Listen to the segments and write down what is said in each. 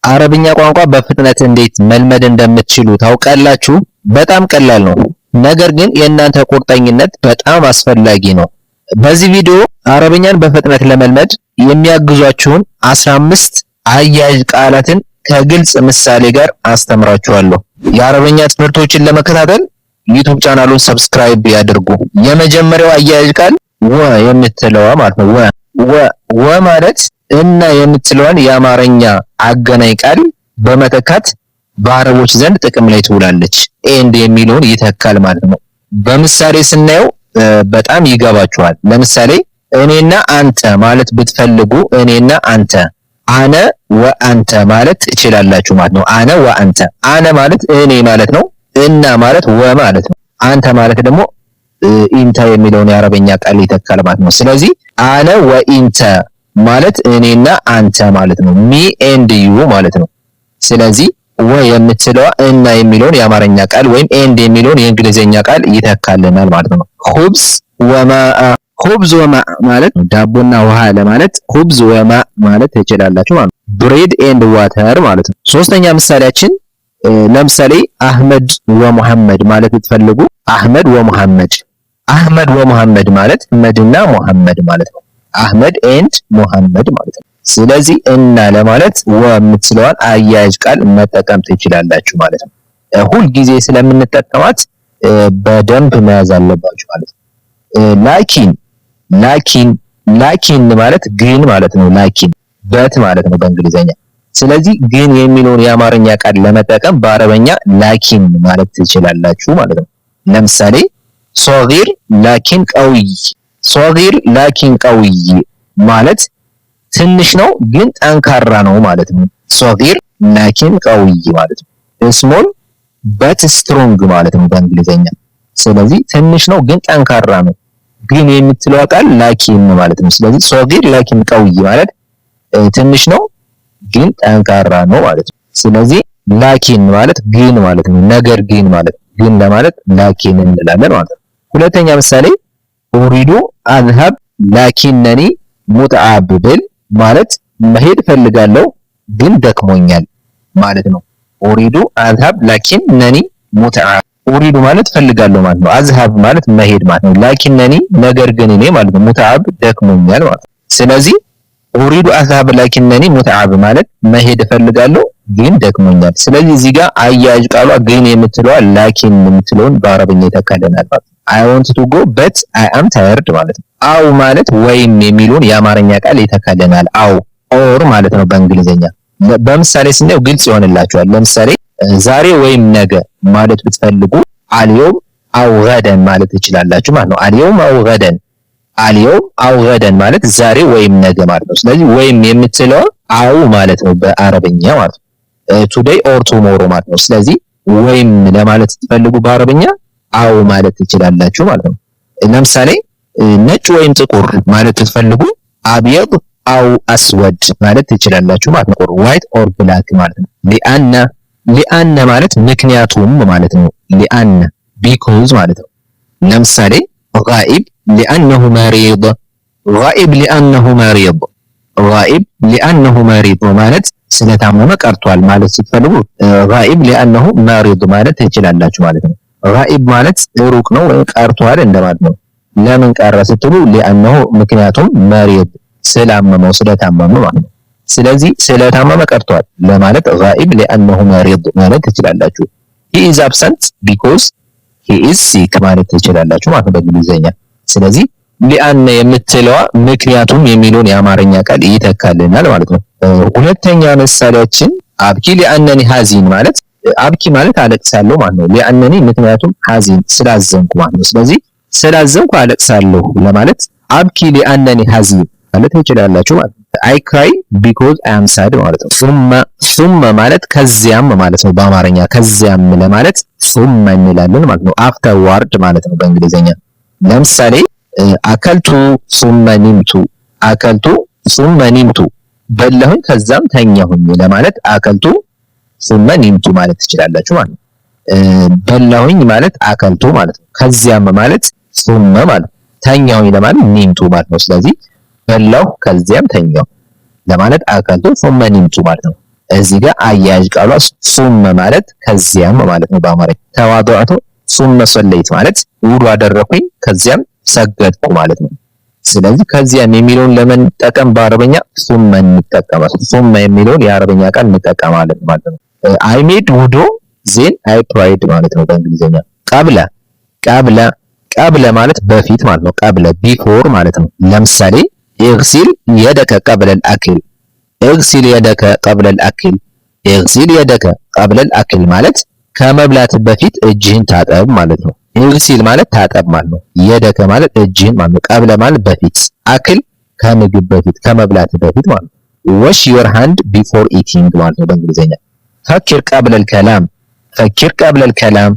አረብኛ ቋንቋ በፍጥነት እንዴት መልመድ እንደምትችሉ ታውቃላችሁ? በጣም ቀላል ነው። ነገር ግን የእናንተ ቁርጠኝነት በጣም አስፈላጊ ነው። በዚህ ቪዲዮ አረብኛን በፍጥነት ለመልመድ የሚያግዟችሁን 15 አያያዥ ቃላትን ከግልጽ ምሳሌ ጋር አስተምራችኋለሁ። የአረብኛ ትምህርቶችን ለመከታተል ዩቲዩብ ቻናሉን ሰብስክራይብ ያድርጉ። የመጀመሪያው አያያዥ ቃል ወ የምትለዋ ማለት ነው። ወ ማለት እና የምትለዋን የአማርኛ አገናኝ ቃል በመተካት በአረቦች ዘንድ ጥቅም ላይ ትውላለች። ኤንድ የሚለውን ይተካል ማለት ነው። በምሳሌ ስናየው በጣም ይገባችኋል። ለምሳሌ እኔና አንተ ማለት ብትፈልጉ እኔና አንተ፣ አነ ወአንተ ማለት ትችላላችሁ ማለት ነው። አነ ወአንተ፣ አነ ማለት እኔ ማለት ነው። እና ማለት ወ ማለት ነው። አንተ ማለት ደግሞ ኢንተ የሚለውን የአረበኛ ቃል ይተካል ማለት ነው። ስለዚህ አነ ወኢንተ ማለት እኔና አንተ ማለት ነው። ሚ ኤንድ ዩ ማለት ነው። ስለዚህ ወ የምትለዋ እና የሚለውን የአማርኛ ቃል ወይም ኤንድ የሚለውን የእንግሊዘኛ ቃል ይተካልናል ማለት ነው። ኹብዝ ወማአ፣ ኹብዝ ወማ ማለት ዳቦና ውሃ ለማለት ኹብዝ ወማ ማለት ትችላላችሁ ማለት ነው። ብሬድ ኤንድ ዋተር ማለት ነው። ሶስተኛ ምሳሌያችን ለምሳሌ አህመድ ወሙሐመድ ማለት ብትፈልጉ አህመድ ወሙሐመድ፣ አህመድ ወሙሐመድ ማለት አህመድና ሙሐመድ ማለት ነው። አህመድ ኤንድ ሙሐመድ ማለት ነው። ስለዚህ እና ለማለት ወ የምትለዋን አያያዥ ቃል መጠቀም ትችላላችሁ ማለት ነው። ሁል ጊዜ ስለምንጠቀማት በደንብ መያዝ አለባችሁ ማለት ነው። ላኪን ማለት ግን ማለት ነው። ላኪን በት ማለት ነው በእንግሊዘኛ። ስለዚህ ግን የሚለውን የአማርኛ ቃል ለመጠቀም በአረበኛ ላኪን ማለት ትችላላችሁ ማለት ነው። ለምሳሌ ሶጊር ላኪን ቀውይ፣ ሶጊር ላኪን ቀውይ ማለት ትንሽ ነው ግን ጠንካራ ነው ማለት ነው። ሶጊር ላኪን ቀውይ ማለት ነው። ስሞል በት ስትሮንግ ማለት ነው በእንግሊዘኛ። ስለዚህ ትንሽ ነው ግን ጠንካራ ነው። ግን የምትለው ቃል ላኪን ማለት ነው። ስለዚህ ሶጊር ላኪን ቀውይ ማለት ትንሽ ነው ግን ጠንካራ ነው ማለት ነው። ስለዚህ ላኪን ማለት ግን ማለት ነው። ነገር ግን ማለት ግን ለማለት ላኪን እንላለን ማለት ነው። ሁለተኛ ምሳሌ ኡሪዱ አዝሀብ ላኪነኒ ሙተዓብ ብል ማለት መሄድ ፈልጋለሁ ግን ደክሞኛል ማለት ነው። ኡሪዱ አዝሀብ ላኪነኒ ሙተዓብ፣ ኡሪዱ ማለት ፈልጋለሁ ማለት ነው። አዝሀብ ማለት መሄድ ማለት ነው። ላኪነኒ ነገር ግን እኔ ማለት ነው። ሙተዓብ ደክሞኛል ማለት ነው። ስለዚህ ኡሪዱ አዝሀብ ላኪነኒ ሙተዓብ ማለት መሄድ ፈልጋለሁ ግን ደክሞኛል። ስለዚህ እዚህ ጋር አያያዥ ቃሏ ግን የምትለዋ ላኪን የምትለውን በአረብኛ ይተካልናል ማለት ነው። I want to go but I am tired ማለት ነው። አው ማለት ወይም የሚለውን የአማርኛ ቃል ይተካልናል። አው ኦር ማለት ነው በእንግሊዘኛ። በምሳሌ ስናየው ግልጽ ይሆንላችኋል። ለምሳሌ ዛሬ ወይም ነገ ማለት ብትፈልጉ አልየውም አው ገደን ማለት ትችላላችሁ ማለት ነው። አልየውም አው ገደን፣ አልየውም አው ገደን ማለት ዛሬ ወይም ነገ ማለት ነው። ስለዚህ ወይም የምትለው አው ማለት ነው በአረብኛ ማለት ነው። ቱዴይ ኦር ቱሞሮ ማለት ነው። ስለዚህ ወይም ለማለት ትፈልጉ በአረብኛ አው ማለት ትችላላችሁ ማለት ነው። ለምሳሌ ነጭ ወይም ጥቁር ማለት ትፈልጉ አብየድ አው አስወድ ማለት ትችላላችሁ ማለት ነው። ዋይት ኦር ብላክ ማለት ነው። ሊአነ ማለት ምክንያቱም ማለት ነው። ሊአነ ቢኮዝ ማለት ነው። ለምሳሌ ጋኢብ ሊአነሁ መሪድ፣ ጋኢብ ሊአነሁ መሪድ፣ ጋኢብ ሊአነሁ መሪድ ማለት ስለታመመ ቀርቷል ማለት ስትፈልጉ ጋኢብ ሊአነሁ መሪድ ማለት ትችላላችሁ ማለት ነው። ጋኢብ ማለት ሩቅ ነው ወይ ቀርቷል እንደማለት ነው። ለምን ቀረ ስትሉ ሊአነሁ ምክንያቱም መሪድ ስላመመው ስለታመመ ማለት ነው። ስለዚህ ስለታመመ ቀርቷል ለማለት ጋኢብ ሊአነሁ መሪድ ማለት ትችላላችሁ። he is absent because he is sick ማለት ትችላላችሁ ማለት ነው በእንግሊዘኛ። ስለዚህ ሊአነ የምትለዋ ምክንያቱም የሚለውን የአማርኛ ቃል ይተካልናል ማለት ነው። ሁለተኛ ምሳሌያችን አብኪ ሊአነኒ ሐዚን ማለት አብኪ ማለት አለቅሳለሁ ማለት ነው። ሊአነኒ ምክንያቱም ሐዚን ስላዘንኩ ማለት ነው። ስለዚህ ስላዘንኩ አለቅሳለሁ ለማለት አብኪ ሊአነኒ ሐዚን ማለት ትችላላችሁ ማለት ነው። አይ ክራይ ቢኮዝ አይ አም ሳድ ማለት ነው። ሱመ ማለት ከዚያም ማለት ነው በአማርኛ። ከዚያም ለማለት ሱመ እንላለን ማለት ነው። አፍተር ዋርድ ማለት ነው በእንግሊዘኛ። ለምሳሌ አከልቱ ሱመ ኒምቱ፣ አከልቱ ሱመ ኒምቱ በላሁኝ ከዛም ተኛሁኝ ለማለት አከልቱ ሱመ ኒምቱ ማለት ትችላላችሁ ማለት ነው። በላሁኝ ማለት አከልቱ ማለት ነው። ከዚያም ማለት ሱመ ማለት ተኛሁኝ ለማለት ኒምቱ ማለት ነው። ስለዚህ በላሁ ከዚያም ተኛሁ ለማለት አከልቱ ሱመ ኒምቱ ማለት ነው። እዚህ ጋር አያያዥ ቃሏ ሱመ ማለት ከዚያም ማለት ነው። በአማርኛ ተዋضعቱ ሱመ ሰለይት ማለት ውዱ አደረኩኝ ከዚያም ሰገድኩ ማለት ነው። ስለዚህ ከዚያም የሚለውን ለመጠቀም በአረበኛ ሱመ እንጠቀማለን። ሱመ የሚለውን የአረበኛ ቃል እንጠቀማለን ማለት ነው። አይ ሜድ ውዶ ዜን አይ ፕራይድ ማለት ነው በእንግሊዝኛ። ቀብለ ማለት በፊት ማለት ነው። ቀብለ ቢፎር ማለት ነው። ለምሳሌ እግሲል የደከ ቀብለል አክል፣ እግሲል የደከ ቀብለል አክል፣ እግሲል የደከ ቀብለል አክል ማለት ከመብላት በፊት እጅህን ታጠብ ማለት ነው። እግሲል ማለት ታጠብ ማለት ነው። የደከ ማለት እጅህን ማለት ነው። ቀብለ ማለት በፊት፣ አክል ከምግብ በፊት ከመብላት በፊት ማለት ነው። ወሽ ዮር ሃንድ ቢፎር ኢቲንግ ማለት ነው በእንግሊዝኛ። ፈኪር ቀብለል ከላም፣ ፈኪር ቀብለል ከላም፣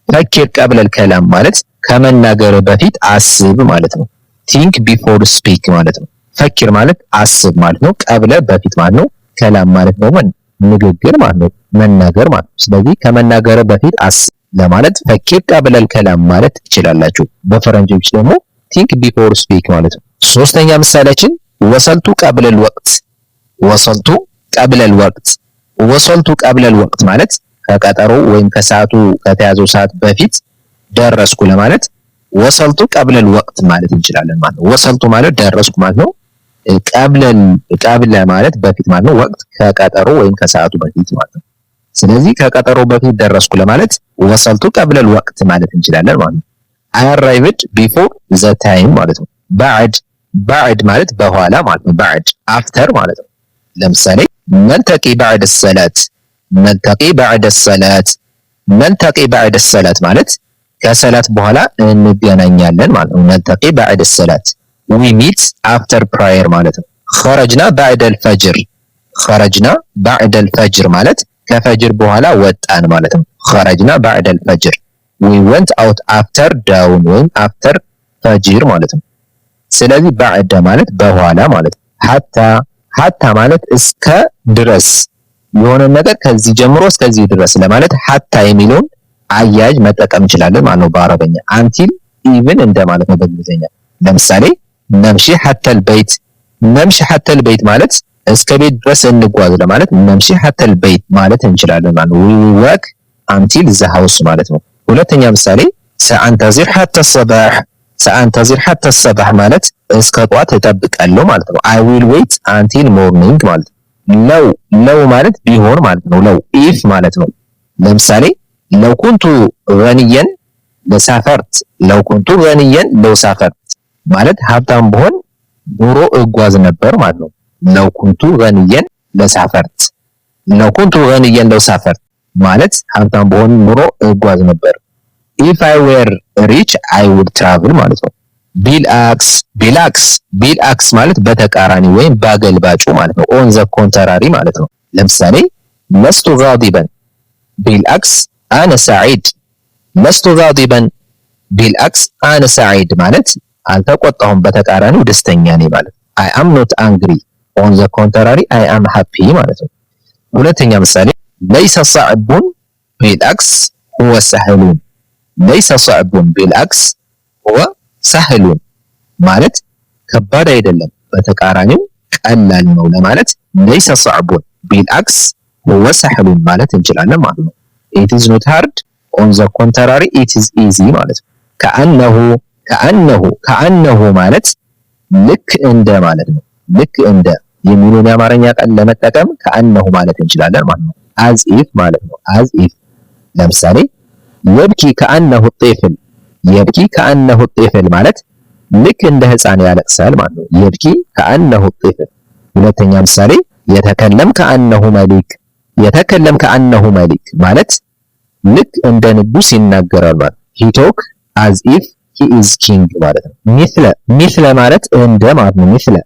ፈኪር ቀብለል ከላም ማለት ከመናገር በፊት አስብ ማለት ነው። ቲንክ ቢፎር ስፒክ ማለት ነው። ፈኪር ማለት አስብ ማለት ነው። ቀብለ በፊት ማለት ነው። ከላም ማለት ደግሞ ንግግር ማለት ነው፣ መናገር ማለት ነው። ስለዚህ ከመናገር በፊት አስብ ለማለት ፈኪር ቀብለል ከላም ማለት ትችላላችሁ። በፈረንጆች ደግሞ ቲንክ ቢፎር ስፒክ ማለት ነው። ሶስተኛ ምሳሌያችን ወሰልቱ ቀብለል ወቅት፣ ወሰልቱ ቀብለል ወቅት፣ ወሰልቱ ቀብለል ወቅት ማለት ከቀጠሮ ወይም ከሰዓቱ ከተያዘው ሰዓት በፊት ደረስኩ ለማለት ወሰልቱ ቀብለል ወቅት ማለት እንችላለን ማለት ነው። ወሰልቱ ማለት ደረስኩ ማለት ነው። ቀብለ ማለት በፊት ማለት ነው። ወቅት ከቀጠሮ ወይም ከሰዓቱ በፊት ማለት ነው። ስለዚህ ከቀጠሮ በፊት ደረስኩ ለማለት ወሰልቱ ቀብለል ወቅት ማለት እንችላለን ማለት ነው። አይ አራይቭድ ቢፎር ዘ ታይም ማለት ነው። ባዕድ ማለት በኋላ ማለት ነው። ባዕድ አፍተር ማለት ነው። ለምሳሌ ነልተቂ ባዕድ ሰላት፣ ነልተቂ ባዕድ ሰላት፣ ነልተቂ ባዕድ ሰላት ማለት ከሰላት በኋላ እንገናኛለን ማለት ነው። ነልተቂ ባዕድ ሰላት ዊ ሚት አፍተር ፕራየር ማለት ነው። ኸረጅና ባዕደል ፈጅር፣ ኸረጅና ባዕደል ፈጅር ማለት ከፈጅር በኋላ ወጣን ማለት ነው። ኸረጅና ባዕደል ፈጅር ዊ ወንት አውት አፍተር ዳውን ወይም አፍተር ፈጅር ማለት ነው። ስለዚህ ባዕደ ማለት በኋላ ማለት ነው። ሀታ ማለት እስከ ድረስ የሆነ ነገር ከዚህ ጀምሮ እስከዚህ ድረስ ለማለት ሀታ የሚለውን አያያዥ መጠቀም እንችላለን ማለት ነው በአረበኛ። አንቲል ኢቭን እንደማለት ነው በእንግሊዝኛ። ለምሳሌ ነምሺ ሐተል በይት፣ ነምሺ ሐተል በይት ማለት እስከ ቤት ድረስ እንጓዝ ለማለት ነምሺ ሐተል በይት ማለት እንችላለን ማለት ነው። ዊ ወክ አንቲል ዘ ሃውስ ማለት ነው። ሁለተኛ ምሳሌ ሰአንተዚር ሐተ ሰባህ፣ ሰአንተዚር ሐተ ሰባህ ማለት እስከ ጧት እጠብቃለሁ ማለት ነው። አይ ዊል ዌይት አንቲል ሞርኒንግ ማለት ነው። ለው ማለት ቢሆን ማለት ነው። ለው ኢፍ ማለት ነው። ለምሳሌ ለው ኩንቱ ገኒየን ለሳፈርት፣ ለው ኩንቱ ገኒየን ለው ሳፈርት ማለት ሀብታም ብሆን ኑሮ እጓዝ ነበር ማለት ነው። ለው ኩንቱ ገኒየን ለሳፈርት፣ ለው ኩንቱ ገኒየን ለው ሳፈርት ማለት ሀብታም ብሆን ኑሮ እጓዝ ነበር። ኢፍ አይ ዌር ሪች አይ ውድ ትራቭል ማለት ነው። ቢልአክስ፣ ቢልአክስ ማለት በተቃራኒ ወይም ባገልባጩ ማለት ነው። ኦን ዘ ኮንትራሪ ማለት ነው። ለምሳሌ ለስቱ ጋዲበን ቢልአክስ አነ ሰዒድ፣ ለስቱ ጋዲበን ቢልአክስ አነ ሰዒድ ማለት አልተቆጣሁም በተቃራኒው ደስተኛ ነኝ ማለት። አይ አም ኖት አንግሪ ኦን ዘ ኮንትራሪ አይ አም ሃፒ ማለት ነው። ሁለተኛ ምሳሌ ለይሰ ሰዕቡን ቢልአክስ ሁወ ሰህሉን፣ ለይሰ ሰዕቡን ቢልአክስ ሁወ ሰህሉን ማለት ከባድ አይደለም በተቃራኒው ቀላል ነው ለማለት ለይሰ ሰዕቡን ቢልአክስ ሁወ ሰህሉን ማለት እንችላለን ማለት ነው። it is not hard on the contrary it is easy ማለት ነው። ከአነሁ ማለት ልክ እንደ ማለት ነው። ልክ እንደ የሚለውን የአማርኛ ቃል ለመጠቀም ከአነሁ ማለት እንችላለን ማለት ነው። as if ማለት ነው። as if ለምሳሌ የብኪ ከአነሁ ጤፍል፣ የብኪ ከአነሁ ጤፍል ማለት ልክ እንደ ህፃን ያለቅሳል ማለት ነው። የብኪ ከአነሁ ጤፍል። ሁለተኛ ምሳሌ የተከለም ከአነሁ መሊክ፣ የተከለም ከአነሁ መሊክ ማለት ልክ እንደ ንጉስ ይናገራል ማለት ነው። he talk as if he is king ማለት ነው። ሚስለ ማለት እንደ ማለት ነው። ሚስለ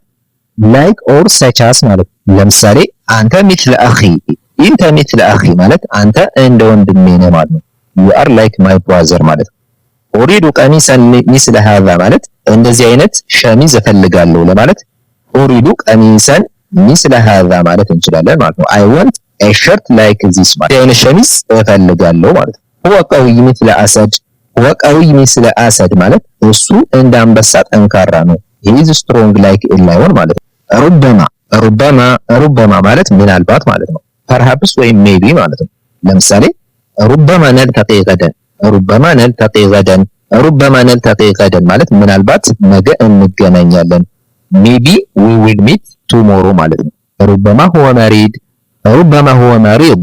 like or such as ማለት ነው። ለምሳሌ አንተ ሚስለ አኺ፣ እንተ ሚስለ አኺ ማለት አንተ እንደ ወንድሜ ነህ ማለት ነው። you are like my brother ማለት ነው። ኡሪዱ ቀሚሰን ሚስለ ሃዛ ማለት እንደዚህ አይነት ሸሚዝ እፈልጋለሁ ለማለት ኡሪዱ ቀሚሰን ሚስለ ሃዛ ማለት እንችላለን ማለት ነው። I want a shirt like this ማለት አይነት ሸሚዝ እፈልጋለሁ ማለት ነው። هو قوي مثل أسد፣ هو قوي مثل أسد ማለት እሱ እንደ አንበሳ ጠንካራ ነው። he is strong like a lion ማለት ነው። ሩበማ ማለት ምናልባት ማለት ነው። perhaps ወይም maybe ማለት ነው። ለምሳሌ ሩበማ ነልተቂ ገደን፣ ሩበማ ነልተቂ ገደን፣ ሩበማ ነልተቂ ገደን ማለት ምናልባት ነገ እንገናኛለን። maybe we will meet tomorrow ማለት ነው። ሩበማ ሁወ መሪድ፣ ሩበማ ሁወ መሪድ፣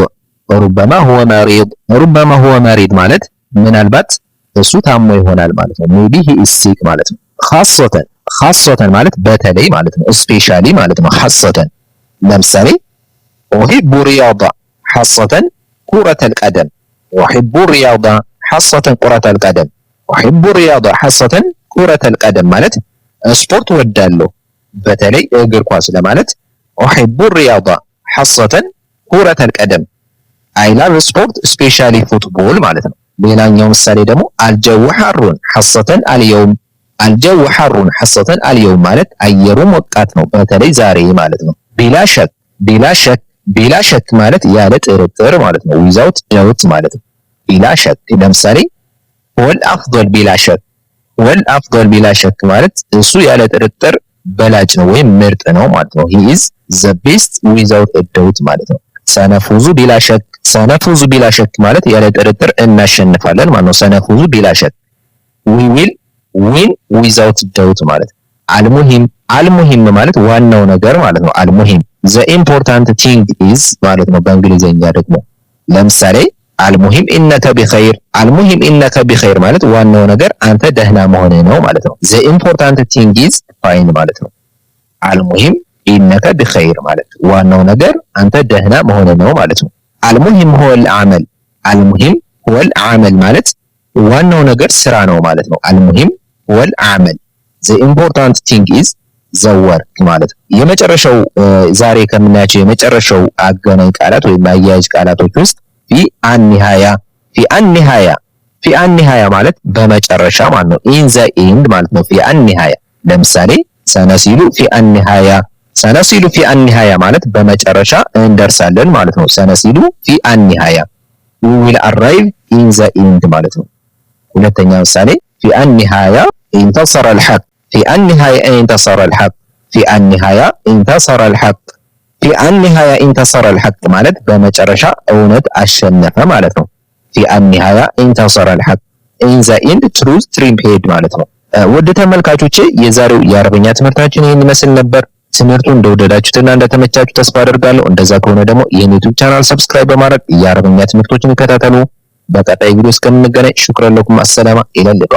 ሩበማ ሁወ መሪድ፣ ሩበማ ሁወ መሪድ ማለት ምናልባት እሱ ታሞ ይሆናል ማለት ነው። maybe he is sick ማለት ነው። ኻሰተን፣ ኻሰተን ማለት በተለይ ማለት ነው። ስፔሻሊ ማለት ነው። ኻሰተን ለምሳሌ ኡሂቡ ሪያዳ ሐሰተን ኩረተል ቀደም፣ ኡሂቡ ሪያዳ ሐሰተን ኩረተል ቀደም፣ ኡሂቡ ሪያዳ ሐሰተን ኩረተል ቀደም ማለት ስፖርት ወዳለሁ በተለይ እግር ኳስ ለማለት ኡሂቡ ሪያዳ ሐሰተን ኩረተል ቀደም፣ አይ ላቭ ስፖርት ስፔሻሊ ፉትቦል ማለት ነው። ሌላኛው ምሳሌ ደግሞ አልጀው ሐሩን ሐሰተን አልየውም፣ አልጀው ሐሩን ሐሰተን አልየውም ማለት አየሩ ሞቃት ነው በተለይ ዛሬ ማለት ነው። ቢላ ሸክ፣ ቢላ ሸክ፣ ቢላ ሸክ ማለት ያለ ጥርጥር ማለት ነው። ዊዛውት ዳውት ማለት ነው። ቢላ ሸክ ለምሳሌ ወል አፍዶል ቢላ ሸክ፣ ወል አፍዶል ቢላ ሸክ ማለት እሱ ያለ ጥርጥር በላጭ ነው ወይም ምርጥ ነው ማለት ነው። he is the best without a doubt ማለት ነው። ሰነፉዙ ቢላ ሸክ፣ ሰነፉዙ ቢላ ሸክ ማለት ያለ ጥርጥር እናሸንፋለን ማለት ነው። ሰነፉዙ ቢላ ሸክ we will win without doubt ማለት ነው። አልሙሂም፣ አልሙሂም ማለት ዋናው ነገር ማለት ነው። አልሙሂም the important thing is ማለት ነው በእንግሊዘኛ ደግሞ። ለምሳሌ አልሙሂም ኢነከ ቢኸይር፣ አልሙሂም ኢነከ ቢኸይር ማለት ዋናው ነገር አንተ ደህና መሆንህ ነው ማለት ነው። the important thing is fine ማለት ነው። አልሙሂም ኢነከ ቢኸይር ማለት ዋናው ነገር አንተ ደህና መሆንህ ነው ማለት ነው። አልሙሂም ሁወል አመል፣ አልሙሂም ሁወል አመል ማለት ዋናው ነገር ስራ ነው ማለት ነው። አልሙሂም ሁወል አመል the important thing is the work ማለት ነው። የመጨረሻው ዛሬ ከምናያቸው የመጨረሻው አገናኝ ቃላት ወይም አያያዥ ቃላቶች ውስጥ ፊ አንሃያ፣ ፊ አንሃያ፣ ፊ አንሃያ ማለት በመጨረሻ ማለት ነው። ኢን ዘ ኤንድ ማለት ነው። ፊ አንሃያ ለምሳሌ ሰነሲሉ ፊ አንሃያ፣ ሰነሲሉ ፊ አንሃያ ማለት በመጨረሻ እንደርሳለን ማለት ነው። ሰነሲሉ ፊ አንሃያ we will arrive in the end ማለት ነው። ሁለተኛ ምሳሌ ፊ አንሃያ انتصر الحق، في النهاية انتصر الحق، في النهاية انتصر الحق، في النهاية انتصر الحق ማለት በመጨረሻ እውነት አሸነፈ ማለት ነው። في النهاية انتصر الحق in the end truth triumphed ማለት ነው። ውድ ተመልካቾቼ የዛሬው የአረብኛ ትምህርታችን ይህን ይመስል ነበር። ትምህርቱን እንደወደዳችሁትና እንደተመቻችሁ ተስፋ አደርጋለሁ። እንደዛ ከሆነ ደግሞ ይህን ዩቲዩብ ቻናል ሰብስክራይብ በማድረግ የአረብኛ ትምህርቶችን ይከታተሉ። በቀጣይ ቪዲዮ እስከምንገናኝ ሹክራን ለኩም። አሰላማ ኢለል ሊቃ